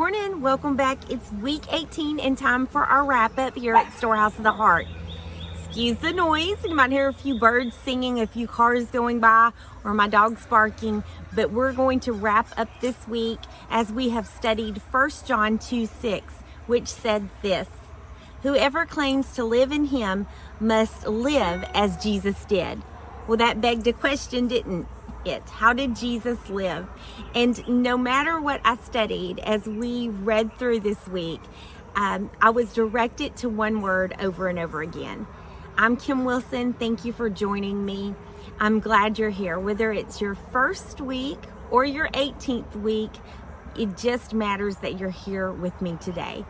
morning. Welcome back. It's week 18 and time for our wrap up here at Storehouse of the Heart. Excuse the noise. You might hear a few birds singing, a few cars going by, or my dogs barking, but we're going to wrap up this week as we have studied 1 John 2:6, which said this: whoever claims to live in him must live as Jesus did. Well, that begged a question, didn't it? How did Jesus live? And no matter what I studied as we read through this week, I was directed to one word over and over again. I'm Kim Wilson. Thank you for joining me. I'm glad you're here. Whether it's your first week or your 18th week, it just matters that you're here with me today.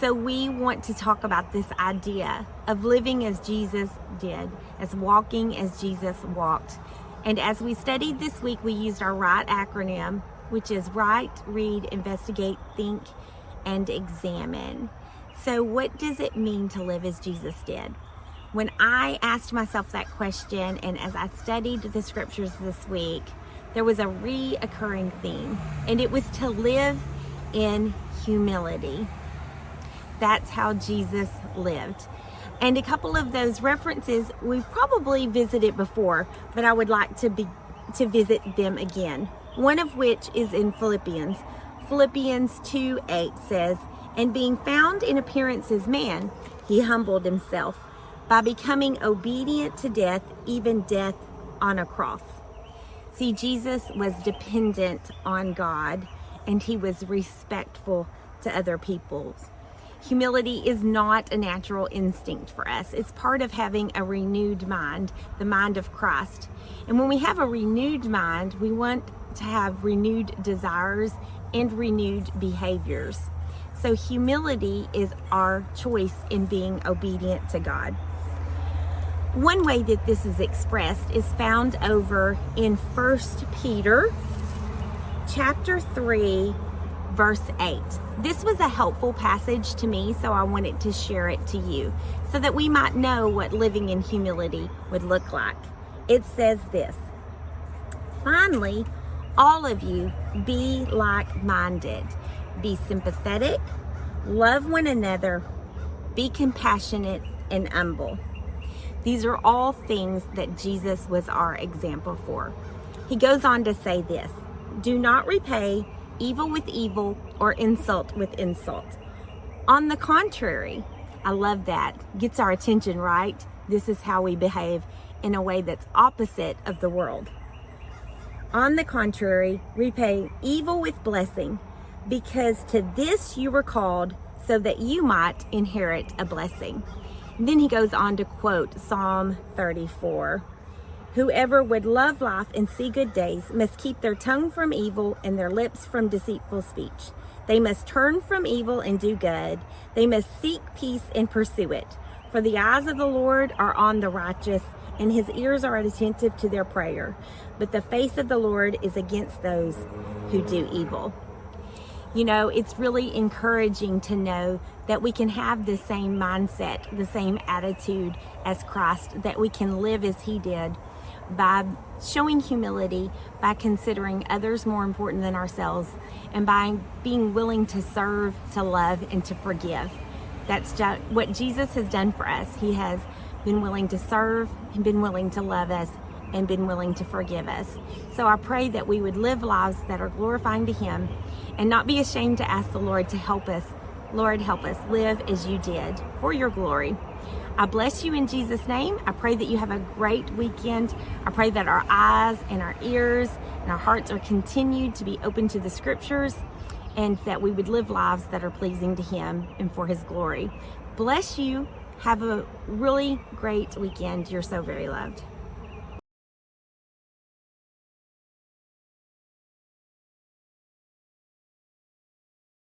So we want to talk about this idea of living as Jesus did, as walking as Jesus walked. And as we studied this week, we used our RIGHT acronym, which is write, read, investigate, think, and examine. So what does it mean to live as Jesus did? When I asked myself that question, and as I studied the scriptures this week, there was a reoccurring theme, and it was to live in humility. That's how Jesus lived. And a couple of those references we've probably visited before, but I would like to visit them again. One of which is in Philippians. Philippians 2:8 says, "And being found in appearance as man, he humbled himself by becoming obedient to death, even death on a cross." See, Jesus was dependent on God, and he was respectful to other people. Humility is not a natural instinct for us. It's part of having a renewed mind, the mind of Christ. And when we have a renewed mind, we want to have renewed desires and renewed behaviors. So humility is our choice in being obedient to God. One way that this is expressed is found over in 1 Peter chapter 3, verse 8. This was a helpful passage to me, so I wanted to share it to you so that we might know what living in humility would look like. It says this: "Finally, all of you be like-minded, be sympathetic, love one another, be compassionate and humble." These are all things that Jesus was our example for. He goes on to say this: "Do not repay evil with evil or insult with insult. On the contrary," I love that. Gets our attention, right? This is how we behave in a way that's opposite of the world. "On the contrary, repay evil with blessing, because to this you were called, so that you might inherit a blessing." And then he goes on to quote Psalm 34. "Whoever would love life and see good days must keep their tongue from evil and their lips from deceitful speech. They must turn from evil and do good. They must seek peace and pursue it. For the eyes of the Lord are on the righteous, and his ears are attentive to their prayer. But the face of the Lord is against those who do evil." You know, it's really encouraging to know that we can have the same mindset, the same attitude as Christ, that we can live as he did, by showing humility, by considering others more important than ourselves, and by being willing to serve, to love, and to forgive. That's just what Jesus has done for us. He has been willing to serve, and been willing to love us, and been willing to forgive us. So I pray that we would live lives that are glorifying to him, and not be ashamed to ask the Lord to help us. Lord, help us live as you did, for your glory. I bless you in Jesus' name. I pray that you have a great weekend. I pray that our eyes and our ears and our hearts are continued to be open to the scriptures, and that we would live lives that are pleasing to him and for his glory. Bless you. Have a really great weekend. You're so very loved.